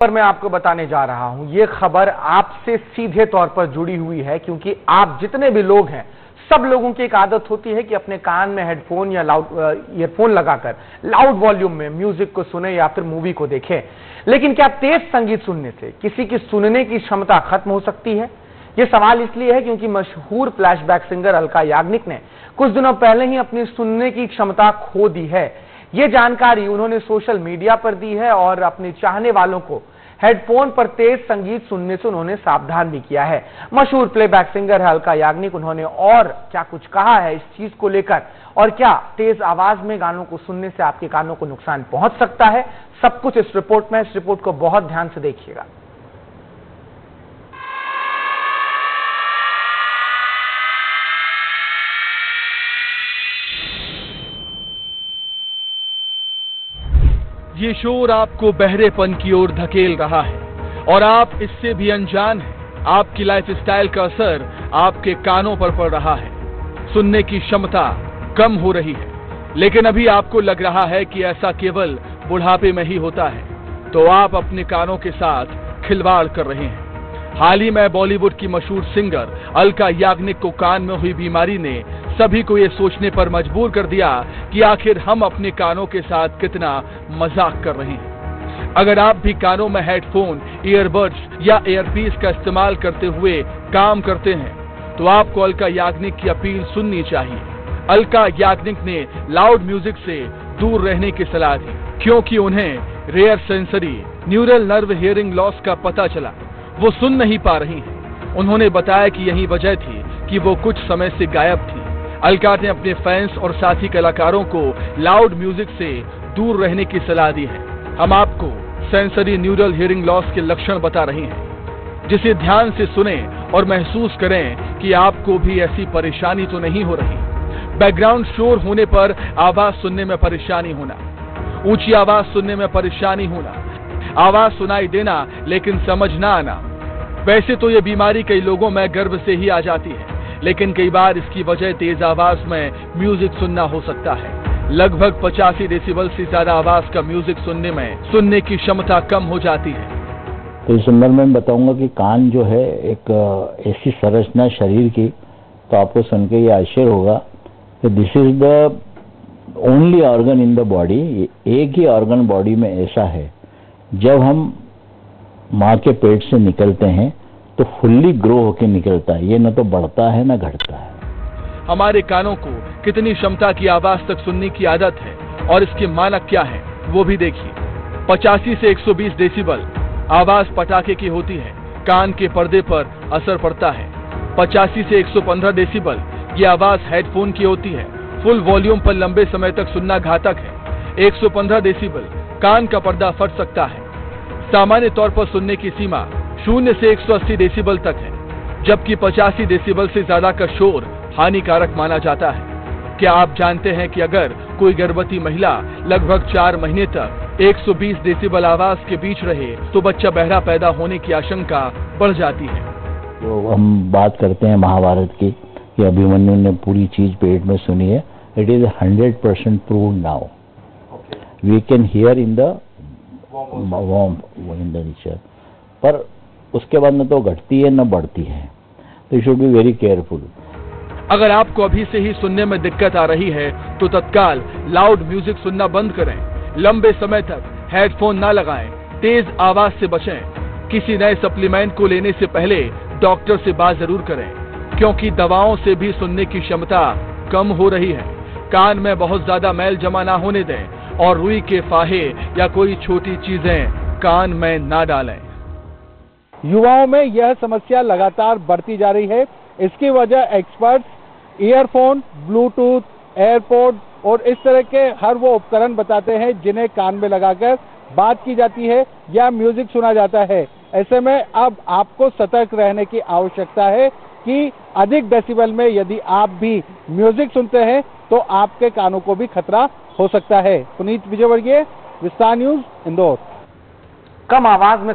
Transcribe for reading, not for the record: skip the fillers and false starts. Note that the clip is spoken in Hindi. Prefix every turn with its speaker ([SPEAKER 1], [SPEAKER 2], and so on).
[SPEAKER 1] पर मैं आपको बताने जा रहा हूं, ये खबर आपसे सीधे तौर पर जुड़ी हुई है क्योंकि आप जितने भी लोग हैं, सब लोगों की एक आदत होती है कि अपने कान में हेडफोन या ईयरफोन लगाकर लाउड वॉल्यूम में म्यूजिक को सुने या फिर मूवी को देखें। लेकिन क्या तेज संगीत सुनने से किसी की सुनने की क्षमता खत्म हो सकती है? यह सवाल इसलिए है क्योंकि मशहूर फ्लैशबैक सिंगर अलका याग्निक ने कुछ दिनों पहले ही अपनी सुनने की क्षमता खो दी है। ये जानकारी उन्होंने सोशल मीडिया पर दी है और अपने चाहने वालों को हेडफोन पर तेज संगीत सुनने से उन्होंने सावधान भी किया है। मशहूर प्लेबैक सिंगर है अलका याग्निक, उन्होंने और क्या कुछ कहा है इस चीज को लेकर और क्या तेज आवाज में गानों को सुनने से आपके कानों को नुकसान पहुंच सकता है, सब कुछ इस रिपोर्ट में। इस रिपोर्ट को बहुत ध्यान से देखिएगा।
[SPEAKER 2] ये शोर आपको बहरेपन की ओर धकेल रहा है और आप इससे भी अनजान हैं। आपकी लाइफस्टाइल का असर आपके कानों पर पड़ रहा है। सुनने की क्षमता कम हो रही है, लेकिन अभी आपको लग रहा है कि ऐसा केवल बुढ़ापे में ही होता है, तो आप अपने कानों के साथ खिलवाड़ कर रहे हैं। हाल ही में बॉलीवुड की मशहूर सिंगर अलका याग्निक को कान में हुई बीमारी ने सभी को ये सोचने पर मजबूर कर दिया कि आखिर हम अपने कानों के साथ कितना मजाक कर रहे हैं। अगर आप भी कानों में हेडफोन, ईयरबड्स या एयरपीस का इस्तेमाल करते हुए काम करते हैं, तो आपको अलका याग्निक की अपील सुननी चाहिए। अलका याग्निक ने लाउड म्यूजिक से दूर रहने की सलाह दी क्योंकि उन्हें rare sensory neural nerve hearing loss का पता चला। वो सुन नहीं पा रही हैं। उन्होंने बताया कि यही वजह थी कि वो कुछ समय से गायब थी। अलका ने अपने फैंस और साथी कलाकारों को लाउड म्यूजिक से दूर रहने की सलाह दी है। हम आपको सेंसरी न्यूरल हियरिंग लॉस के लक्षण बता रहे हैं, जिसे ध्यान से सुनें और महसूस करें कि आपको भी ऐसी परेशानी तो नहीं हो रही। बैकग्राउंड शोर होने पर आवाज सुनने में परेशानी होना, ऊंची आवाज सुनने में परेशानी होना, आवाज सुनाई देना लेकिन समझ ना आना। वैसे तो ये बीमारी कई लोगों में गर्भ से ही आ जाती है, लेकिन कई बार इसकी वजह तेज आवाज में म्यूजिक सुनना हो सकता है। लगभग 85 डेसिबल से ज्यादा आवाज का म्यूजिक सुनने में सुनने की क्षमता कम हो जाती है।
[SPEAKER 3] तो इस संदर्भ में बताऊंगा कि कान जो है एक ऐसी संरचना शरीर की, तो आपको सुन के ये आश्चर्य होगा कि this is the only organ in the body. एक ही ऑर्गन बॉडी में ऐसा है, जब हम माँ के पेट से निकलते हैं तो फुल्ली ग्रो होके निकलता है। ये न तो बढ़ता है न घटता है।
[SPEAKER 2] हमारे कानों को कितनी क्षमता की आवाज तक सुनने की आदत है और इसके मानक क्या है वो भी देखिए। 85 से 120 डेसिबल आवाज पटाखे की होती है, कान के पर्दे पर असर पड़ता है। 85 से 115 डेसिबल ये आवाज हेडफोन की होती है, फुल वॉल्यूम पर लंबे समय तक सुनना घातक है। 115 डेसिबल कान का पर्दा फट सकता है। सामान्य तौर पर सुनने की सीमा 0 से 180 डेसिबल तक है, जबकि 85 डेसिबल से ज्यादा का शोर हानिकारक माना जाता है। क्या आप जानते हैं कि अगर कोई गर्भवती महिला लगभग 4 महीने तक 120 डेसिबल आवाज के बीच रहे तो बच्चा बहरा पैदा होने की आशंका बढ़ जाती है।
[SPEAKER 3] तो हम बात करते हैं महाभारत की कि अभिमन्यु ने पूरी चीज पेट में सुनी है। It is 100% prove now. We can hear in the warm in the nature, पर उसके बाद न तो घटती है न बढ़ती है, तो you should be very careful.
[SPEAKER 2] अगर आपको अभी से ही सुनने में दिक्कत आ रही है तो तत्काल लाउड म्यूजिक सुनना बंद करें। लंबे समय तक हेडफोन ना लगाएं, तेज आवाज से बचें। किसी नए सप्लीमेंट को लेने से पहले डॉक्टर से बात जरूर करें, क्योंकि दवाओं से भी सुनने की क्षमता कम हो रही है। कान में बहुत ज्यादा मैल जमा ना होने दें और रुई के फाहे या कोई छोटी चीजें कान में ना डालें।
[SPEAKER 4] युवाओं में यह समस्या लगातार बढ़ती जा रही है। इसकी वजह एक्सपर्ट्स ईयरफोन, ब्लूटूथ, एयरपोड और इस तरह के हर वो उपकरण बताते हैं जिन्हें कान में लगाकर बात की जाती है या म्यूजिक सुना जाता है। ऐसे में अब आपको सतर्क रहने की आवश्यकता है कि अधिक डेसिबल में यदि आप भी म्यूजिक सुनते हैं तो आपके कानों को भी खतरा हो सकता है। पुनीत विजयवर्गीय, विस्तार न्यूज, इंदौर।
[SPEAKER 1] कम आवाज में